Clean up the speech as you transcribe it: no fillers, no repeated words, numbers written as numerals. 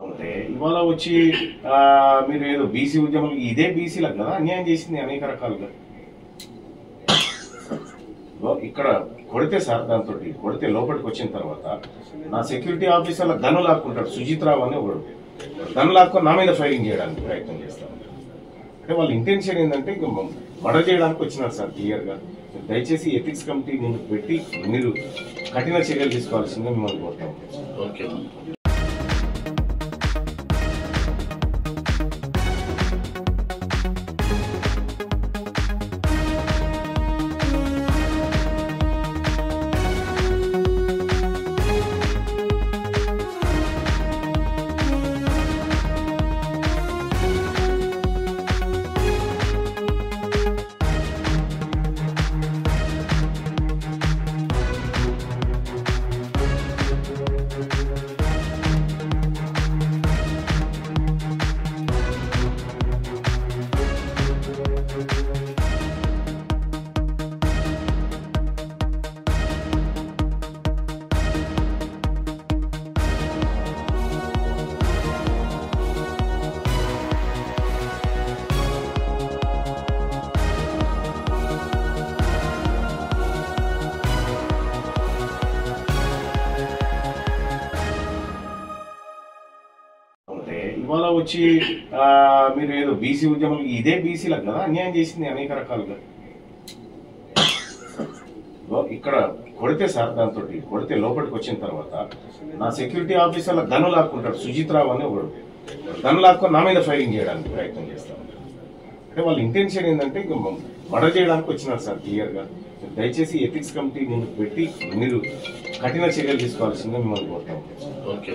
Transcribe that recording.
ఇవాళ వచ్చి మీరు ఏదో బీసీ ఉద్యమం ఇదే బీసీలకు కదా అన్యాయం చేసింది అనేక రకాలుగా. ఇక్కడ కొడితే సార్ దాంతో కొడితే లోపలికి వచ్చిన తర్వాత నా సెక్యూరిటీ ఆఫీసర్ల గన్ను లాక్కుంటాడు సుజిత్ రావు అని ఒకడు గన్ను లాక్కొని నా మీద ఫైరింగ్ చేయడానికి ప్రయత్నం చేస్తాను. అంటే వాళ్ళ ఇంటెన్షన్ ఏంటంటే మర్డర్ చేయడానికి వచ్చినారు సార్ క్లియర్గా. దయచేసి ఎథిక్స్ కమిటీ ముందుకు పెట్టి మీరు కఠిన చర్యలు తీసుకోవాల్సిందిగా మిమ్మల్ని కోరుతాం. ఓకే. ఇవాళ వచ్చి మీరు ఏదో బీసీ ఉద్యమం ఇదే బీసీలకు కదా అన్యాయం చేసింది అనేక రకాలుగా. ఇక్కడ కొడితే సార్ దాంతో కొడితే లోపలికి వచ్చిన తర్వాత నా సెక్యూరిటీ ఆఫీసర్ల గన్ను లాక్కుంటాడు సుజిత్ రావు అని ఒకడు గన్ను లాక్కొని నా మీద ఫైరింగ్ చేయడానికి ప్రయత్నం చేస్తాను. అంటే వాళ్ళ ఇంటెన్షన్ ఏంటంటే మర్డర్ చేయడానికి వచ్చినారు సార్ క్లియర్గా. దయచేసి ఎథిక్స్ కమిటీ ముందుకు పెట్టి మీరు కఠిన చర్యలు తీసుకోవాల్సిందిగా మిమ్మల్ని కోరుతాం. ఓకే.